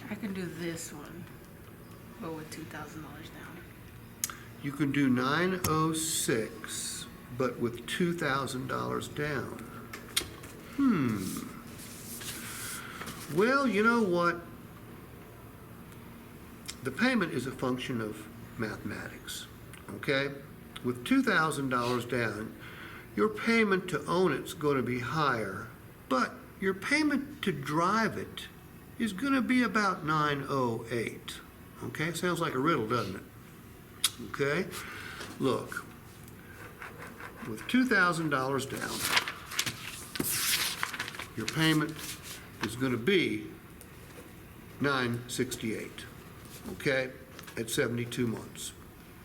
I can do this one, but with $2,000 down. You can do 906, but with $2,000 down. Well, you know what? The payment is a function of mathematics, okay? With $2,000 down, your payment to own it's going to be higher, but your payment to drive it is going to be about 908. Okay, sounds like a riddle, doesn't it? Okay, look, with $2,000 down, your payment is going to be $968. Okay, at 72 months.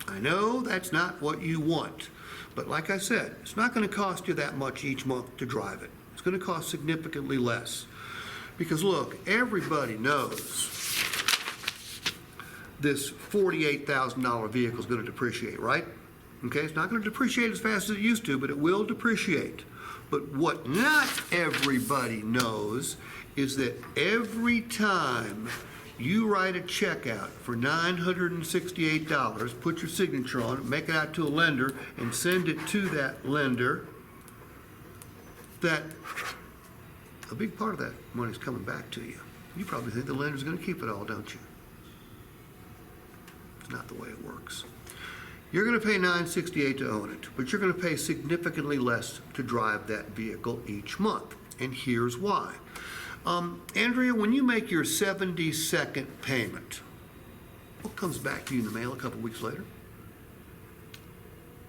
I know that's not what you want, but like I said, it's not going to cost you that much each month to drive it. It's going to cost significantly less. Because look, everybody knows this $48,000 vehicle is going to depreciate, right? Okay, it's not going to depreciate as fast as it used to, but it will depreciate. But what not everybody knows is that every time you write a check out for $968, put your signature on it, make it out to a lender, and send it to that lender, that a big part of that money is coming back to you. You probably think the lender's going to keep it all, don't you? It's not the way it works. You're going to pay $968 to own it, but you're going to pay significantly less to drive that vehicle each month. And here's why. Andrea, when you make your 72nd payment, what comes back to you in the mail a couple weeks later?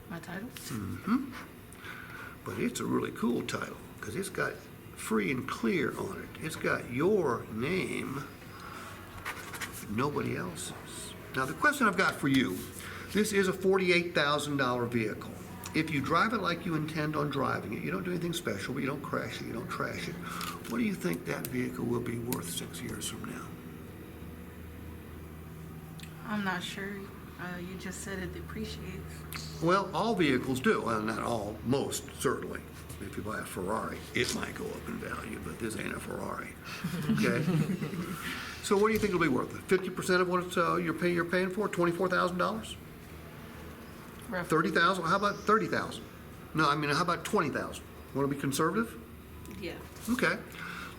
My title? But it's a really cool title because it's got free and clear on it. It's got your name, nobody else's. Now the question I've got for you, this is a $48,000 vehicle. If you drive it like you intend on driving it, you don't do anything special, but you don't crash it, you don't trash it, what do you think that vehicle will be worth 6 years from now? I'm not sure. You just said it depreciates. Well, all vehicles do. Well, not all, most certainly. If you buy a Ferrari, it might go up in value, but this ain't a Ferrari. Okay? So what do you think it'll be worth? 50% of what it's, you're paying for? $24,000? Roughly. $30,000? How about $30,000? No, I mean, how about $20,000? Want to be conservative? Yeah. Okay.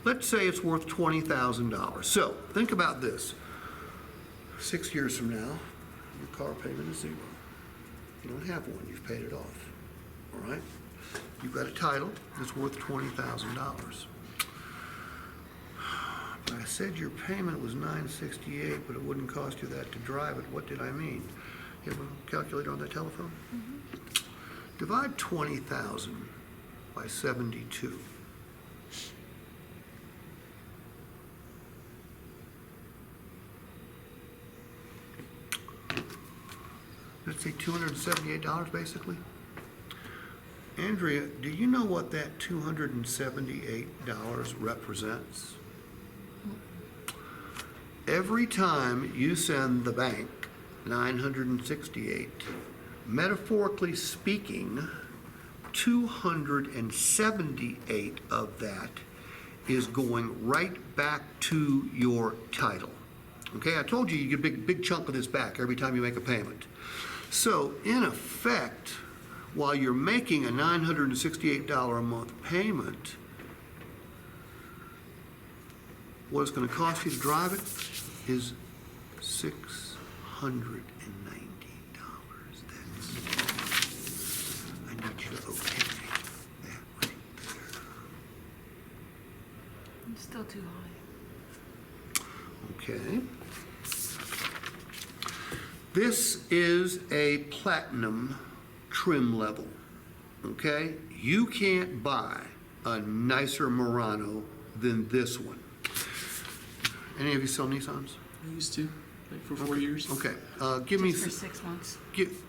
Let's say it's worth $20,000. So think about this. 6 years from now, your car payment is zero. You don't have one. You've paid it off. All right? You've got a title that's worth $20,000. But I said your payment was $968, but it wouldn't cost you that to drive it. What did I mean? You have a calculator on that telephone? Divide 20,000 by 72. Let's say $278 basically. Andrea, do you know what that $278 represents? Every time you send the bank $968, metaphorically speaking, 278 of that is going right back to your title. Okay, I told you you get a big chunk of this back every time you make a payment. So, in effect, while you're making a $968 a month payment, what it's going to cost you to drive it is $690. I need you to okay that right there. It's still too high. Okay. This is a platinum trim level. Okay? You can't buy a nicer Murano than this one. Any of you sell Nissans? I used to, like for 4 years. Okay. Give me. Just for 6 months.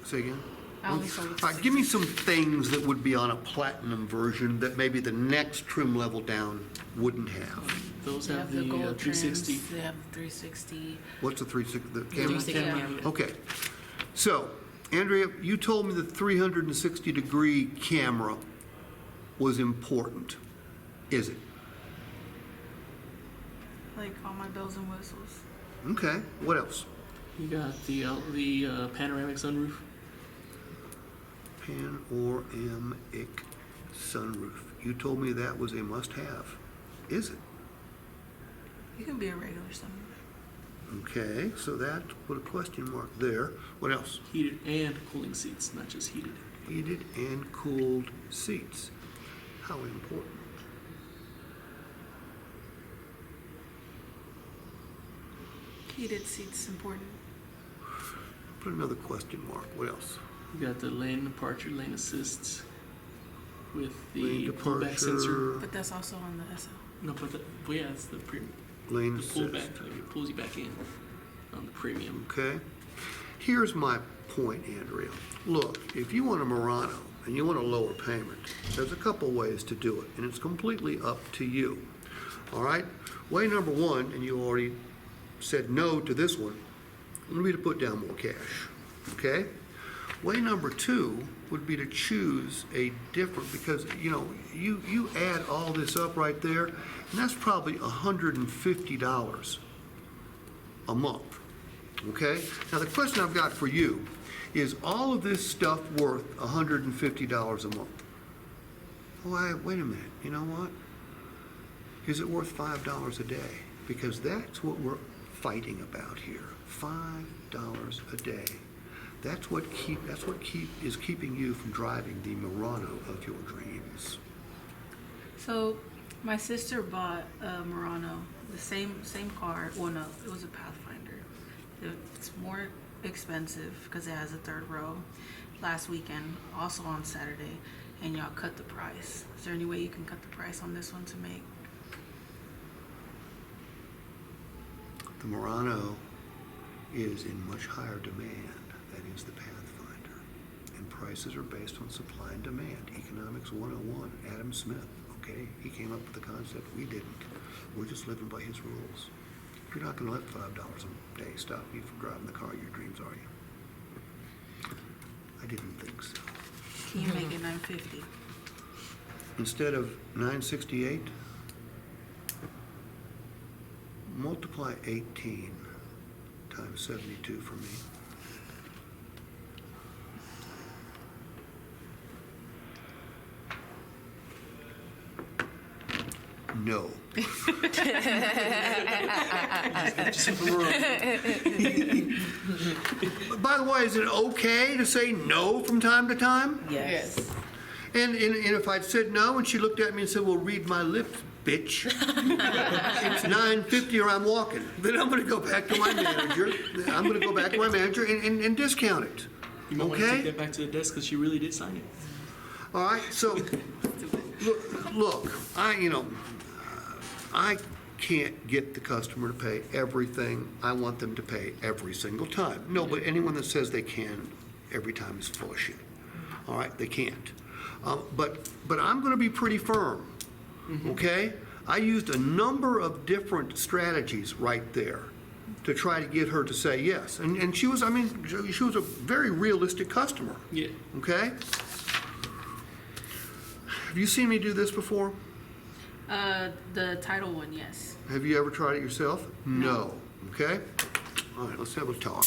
Say again. I only sold it for All right, give me some things that would be on a platinum version that maybe the next trim level down wouldn't have. Those They have have the the gold 360. trims. They have 360. What's the 360? The camera? 360. Camera. Okay. So, Andrea, you told me the 360-degree camera was important. Is it? Like all my bells and whistles. Okay, what else? You got the panoramic sunroof. Panoramic sunroof. You told me that was a must-have. Is it? You can be a regular sunroof. Okay, so that put a question mark there. What else? Heated and cooling seats, not just heated. Heated and cooled seats. How important? Heated seats important. Put another question mark. What else? You got the lane departure, lane assists with Lane the pullback sensor. departure, But that's also on the SL. No, but yeah, it's the premium. lane The pullback, assist. like it pulls you back in on the premium. Okay. Here's my point, Andrea. Look, if you want a Murano and you want a lower payment, there's a couple ways to do it, and it's completely up to you. All right? Way number one, and you already said no to this one, would be to put down more cash. Okay? Way number two would be to choose a different, because, you know, you add all this up right there, and that's probably $150 a month. Okay? Now, the question I've got for you is all of this stuff worth $150 a month? Wait a minute. You know what? Is it worth $5 a day? Because that's what we're fighting about here. $5 a day. That's what is keeping you from driving the Murano of your dreams. So, my sister bought a Murano, the same car. Well, no, it was a Pathfinder. It's more expensive because it has a third row. Last weekend, also on Saturday, and y'all cut the price. Is there any way you can cut the price on this one to make? The Murano is in much higher demand than is the Pathfinder. And prices are based on supply and demand. Economics 101, Adam Smith, okay? He came up with the concept. We didn't. We're just living by his rules. You're not going to let $5 a day stop you from driving the car of your dreams, are you? I didn't think so. Can you make it $950? Instead of $968, multiply 18 times 72 for me. No. By the way, is it okay to say no from time to time? Yes. And if I'd said no and she looked at me and said, well, read my lips, bitch. It's $9.50 or I'm walking. Then I'm going to go back to my manager. And discount it. You might want to Okay? take that back to the desk because she really did sign it. All right, so look, I can't get the customer to pay everything I want them to pay every single time. No, but anyone that says they can every time is full of shit. All right, they can't. But I'm going to be pretty firm. Okay? I used a number of different strategies right there to try to get her to say yes. And she was a very realistic customer. Yeah. Okay? Have you seen me do this before? The title one, yes. Have you ever tried it yourself? No. Okay? All right, let's have a talk.